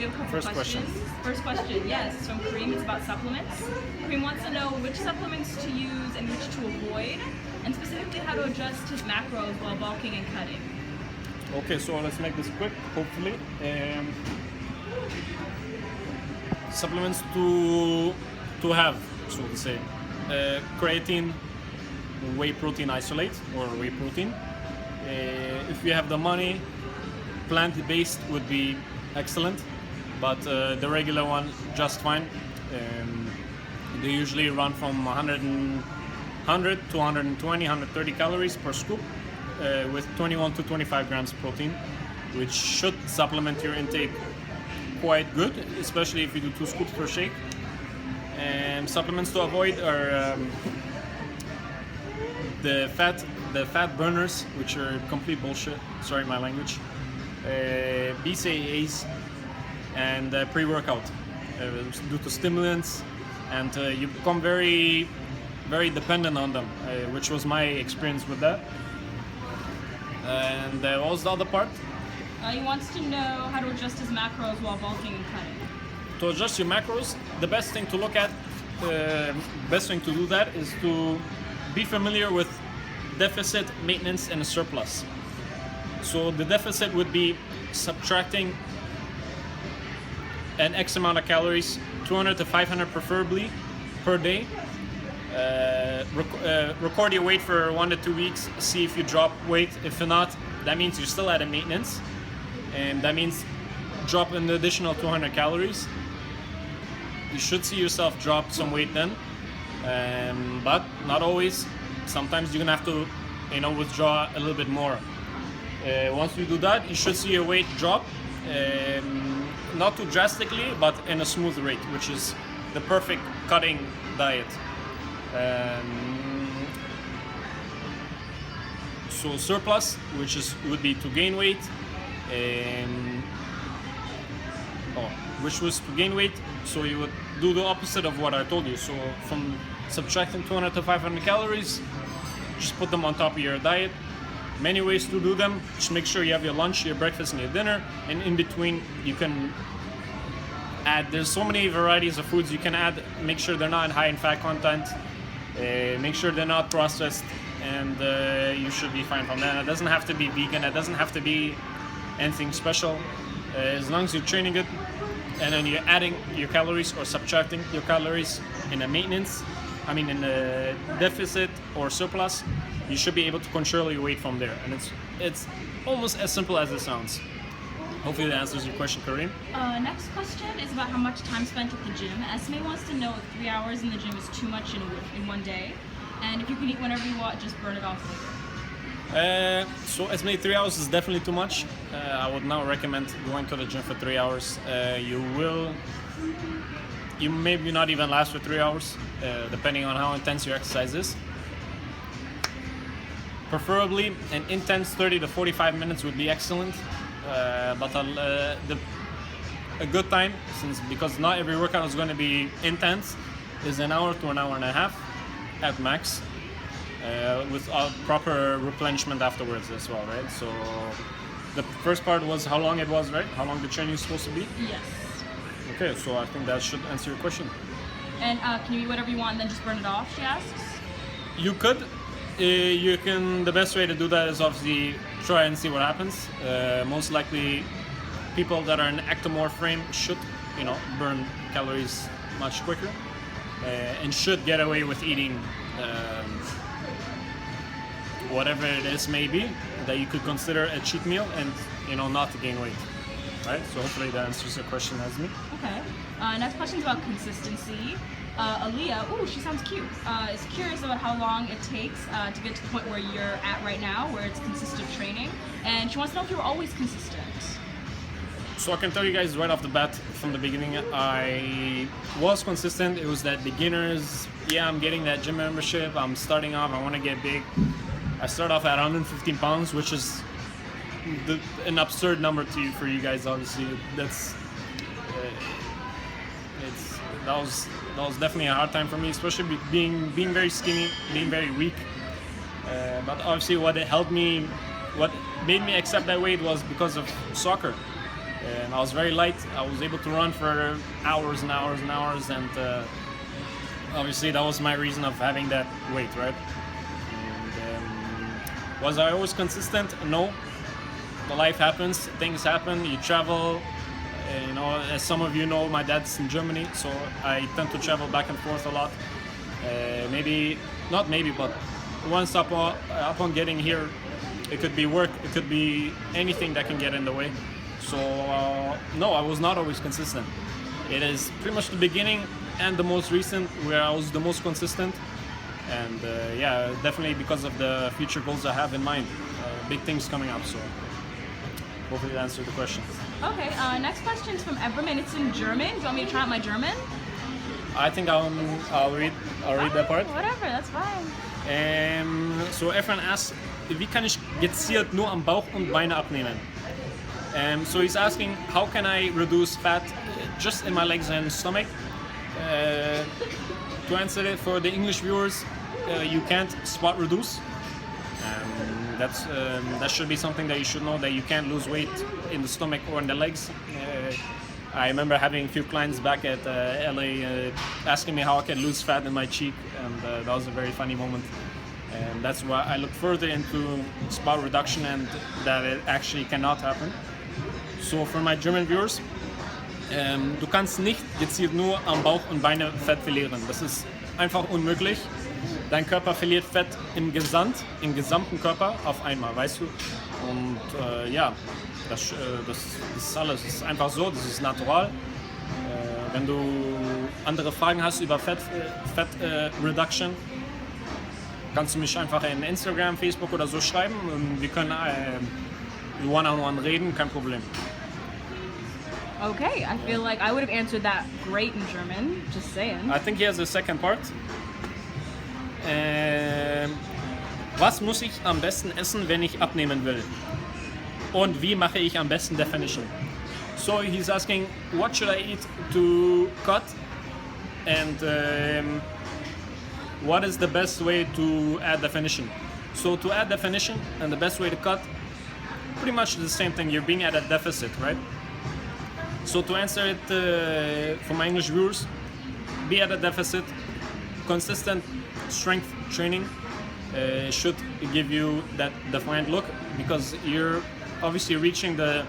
we have a couple First questions. question. First question, yes, it's from Kareem. It's about supplements. Kareem wants to know which supplements to use and which to avoid, and specifically how to adjust his macros while bulking and cutting. Okay, so let's make this quick, hopefully. Supplements to have, so to say. Creatine, whey protein isolate, or whey protein. If you have the money, plant-based would be excellent, but the regular one, just fine. They usually run from 100 to 120, 130 calories per scoop, with 21 to 25 grams protein, which should supplement your intake quite good, especially if you do 2 scoops per shake. And supplements to avoid are the fat burners, which are complete bullshit. Sorry, my language. BCAAs and pre-workout due to stimulants, and you become very, very dependent on them, which was my experience with that. And what was the other part? He wants to know how to adjust his macros while bulking and cutting. To adjust your macros, the best thing to look at, best thing to do that is to be familiar with deficit, maintenance, and a surplus. So the deficit would be subtracting an X amount of calories, 200 to 500 preferably, per day. Record your weight for 1 to 2 weeks, see if you drop weight. If not, that means you're still at a maintenance, and that means drop an additional 200 calories. You should see yourself drop some weight then, but not always. Sometimes you're gonna have to, withdraw a little bit more. Once you do that, you should see your weight drop, not too drastically, but in a smooth rate, which is the perfect cutting diet. So surplus, which would be to gain weight, which was to gain weight. So you would do the opposite of what I told you. So from subtracting 200 to 500 calories, just put them on top of your diet. Many ways to do them. Just make sure you have your lunch, your breakfast, and your dinner, and in between you can add. There's so many varieties of foods you can add. Make sure they're not high in fat content. Make sure they're not processed, and you should be fine from that. It doesn't have to be vegan. It doesn't have to be anything special. As long as you're training good, and then you're adding your calories or subtracting your calories in a maintenance, in a deficit or surplus, you should be able to control your weight from there. And it's almost as simple as it sounds. Hopefully that answers your question, Kareem. Next question is about how much time spent at the gym. Esme wants to know if 3 hours in the gym is too much in one day, and if you can eat whenever you want, just burn it off later. So Esme, 3 hours is definitely too much. I would not recommend going to the gym for 3 hours. You maybe not even last for 3 hours, depending on how intense your exercise is. Preferably an intense 30 to 45 minutes would be excellent. But a good time, because not every workout is going to be intense, is an hour to an hour and a half at max, with proper replenishment afterwards as well, right? So the first part was how long it was, right? How long the training is supposed to be? Yes. Okay, so I think that should answer your question. And can you eat whatever you want and then just burn it off, she asks? You could. You can. The best way to do that is obviously try and see what happens. Most likely, people that are in ectomorph frame should, burn calories much quicker, and should get away with eating whatever it is, maybe that you could consider a cheat meal, and not to gain weight. Right. So hopefully that answers your question, Azmi. Okay. Next question is about consistency. Aaliyah, she sounds cute, is curious about how long it takes to get to the point where you're at right now, where it's consistent training, and she wants to know if you were always consistent. So I can tell you guys right off the bat, from the beginning, I was consistent. It was that beginners, I'm getting that gym membership, I'm starting off, I want to get big. I start off at 115 pounds, which is an absurd number for you guys, obviously. That was definitely a hard time for me, especially being very skinny, being very weak. But obviously what made me accept that weight was because of soccer. and I was very light. I was able to run for hours and hours and hours, and obviously that was my reason of having that weight, right? And, was I always consistent? No. The life happens, things happen, you travel. You know, as some of you know, my dad's in Germany, so I tend to travel back and forth a lot. But once upon getting here, it could be work, it could be anything that can get in the way. So no, I was not always consistent. It is pretty much the beginning and the most recent where I was the most consistent. And yeah, definitely because of the future goals I have in mind. Big things coming up, so hopefully that answered the questions. Okay, next question is from Everman. It's in German. Do you want me to try out my German? I think I'll read that part. Whatever, that's fine. So everyone asks, wie kann ich gezielt nur am Bauch und Beine abnehmen? So he's asking, how can I reduce fat just in my legs and stomach? To answer it for the English viewers, you can't spot reduce. That should be something that you should know, that you can't lose weight in the stomach or in the legs. I remember having a few clients back at LA asking me how I can lose fat in my cheek, and that was a very funny moment. And that's why I look further into spot reduction and that it actually cannot happen. So for my German viewers, du kannst nicht gezielt nur am Bauch und Beine Fett verlieren. Das ist einfach unmöglich. Dein Körper verliert Fett im gesamten Körper auf einmal, weißt du? Und ja, das ist alles. Das ist einfach so, das ist natural. Wenn du andere Fragen hast über Fett Reduction, kannst du mich einfach in Instagram, Facebook oder so schreiben und wir können one-on-one reden, kein Problem. Okay, I feel like I would have answered that great in German, just saying. I think he has a second part. Was muss ich am besten essen, wenn ich abnehmen will? Und wie mache ich am besten Definition? So he's asking, what should I eat to cut? And what is the best way to add definition? So to add definition and the best way to cut, pretty much the same thing. You're being at a deficit, right? So to answer it for my English viewers, be at a deficit. Consistent strength training should give you that defined look, because you're obviously reaching the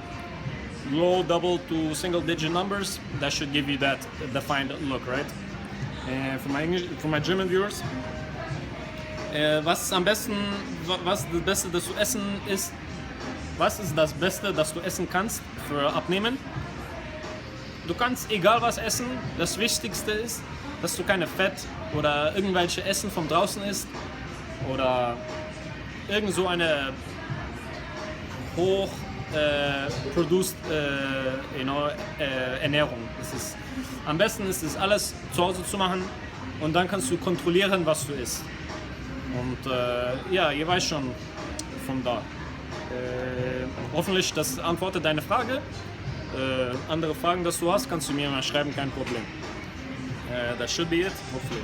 low double to single digit numbers. That should give you that defined look, right? For my German viewers, was ist das Beste, das du essen ist? Was ist das Beste, das du essen kannst für Abnehmen? Du kannst egal was essen. Das Wichtigste ist, dass du keine Fett oder irgendwelche Essen von draußen isst oder irgend so eine hoch produced Ernährung. Am besten ist es alles zu Hause zu machen und dann kannst du kontrollieren, was du isst. Und ja, ihr weißt schon von da. Hoffentlich, das antwortet deine Frage. Andere Fragen, dass du hast, kannst du mir mal schreiben, kein Problem. That should be it, hopefully.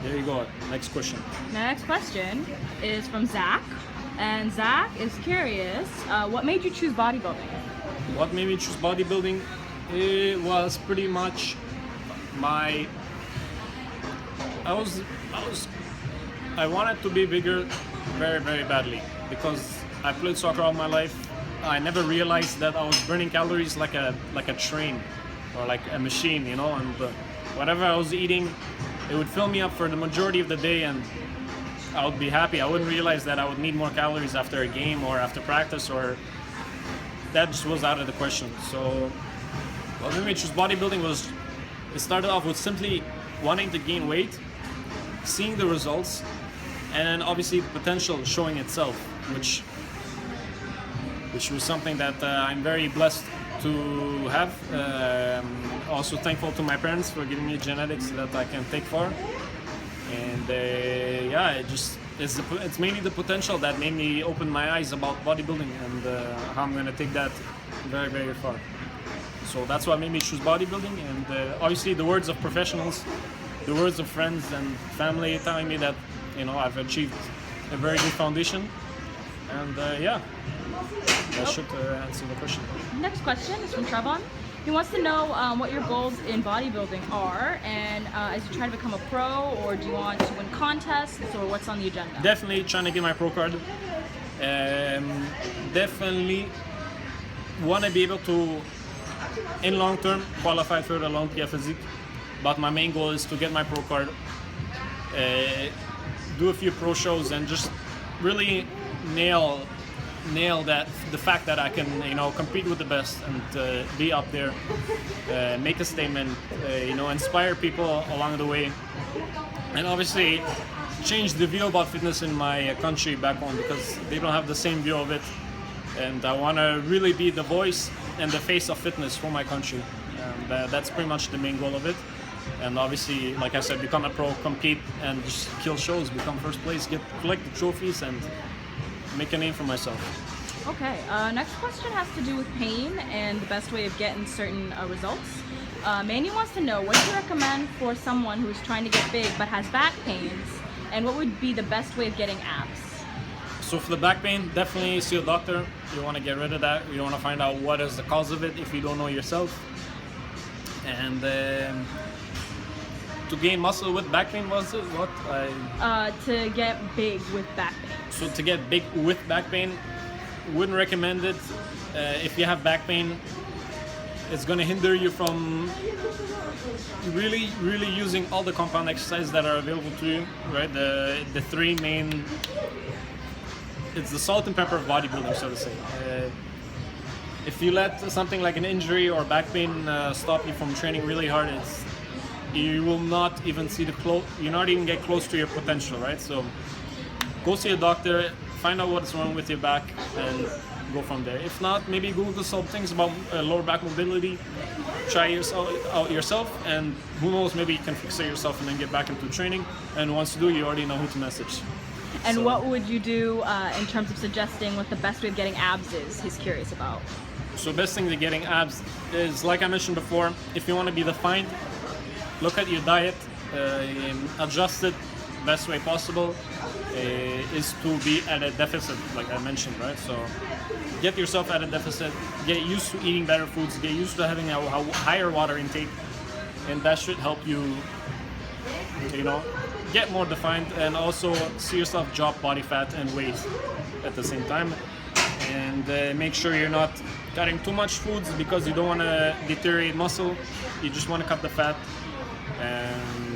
There you go. Next question. Next question is from Zach. And Zach is curious, what made you choose bodybuilding? What made me choose bodybuilding? It was pretty much I wanted to be bigger very, very badly because I played soccer all my life. I never realized that I was burning calories like a train or like a machine, you know, and whatever I was eating, it would fill me up for the majority of the day and I would be happy. I wouldn't realize that I would need more calories after a game or after practice, or that just was out of the question. So what made me choose bodybuilding was, it started off with simply wanting to gain weight, seeing the results, and then obviously the potential showing itself, which was something that I'm very blessed to have. Also thankful to my parents for giving me genetics that I can take far. And yeah, it's mainly the potential that made me open my eyes about bodybuilding and how I'm going to take that very, very far. So that's what made me choose bodybuilding, and obviously the words of professionals, the words of friends and family telling me that, you know, I've achieved a very good foundation. And yeah. That should answer the question. Next question is from Trevon. He wants to know what your goals in bodybuilding are, and as you try to become a pro, or do you want to win contests, or what's on the agenda? Definitely trying to get my pro card. Definitely want to be able to, in long term, qualify for the Olympia physique. But my main goal is to get my pro card, do a few pro shows, and just really nail that, the fact that I can, compete with the best and be up there, make a statement, inspire people along the way, and obviously change the view about fitness in my country back home, because they don't have the same view of it, and I want to really be the voice and the face of fitness for my country. That's pretty much the main goal of it. And obviously, like I said, become a pro, compete, and just kill shows, become first place, collect the trophies, and make a name for myself. Okay, next question has to do with pain and the best way of getting certain results. Manny wants to know, what do you recommend for someone who's trying to get big but has back pains, and what would be the best way of getting abs? So for the back pain, definitely see a doctor. You want to get rid of that. You want to find out what is the cause of it if you don't know yourself. And to gain muscle with back pain, was it what? To get big with back pain. So to get big with back pain, wouldn't recommend it. If you have back pain, it's going to hinder you from really using all the compound exercises that are available to you, right? The three main, it's the salt and pepper of bodybuilding, so to say. If you let something like an injury or back pain stop you from training really hard, you will not even see you not even get close to your potential, right? So go see a doctor, find out what's wrong with your back, and go from there. If not, maybe Google some things about lower back mobility, try out yourself, and who knows, maybe you can fix it yourself and then get back into training. And once you do, you already know who to message. And what would you do in terms of suggesting what the best way of getting abs is? He's curious about. So best thing to getting abs is, like I mentioned before, if you want to be defined, look at your diet, adjust it best way possible, is to be at a deficit, like I mentioned, right? So get yourself at a deficit, get used to eating better foods, get used to having a higher water intake, and that should help you, get more defined, and also see yourself drop body fat and weight at the same time. And make sure you're not cutting too much foods, because you don't want to deteriorate muscle. You just want to cut the fat. And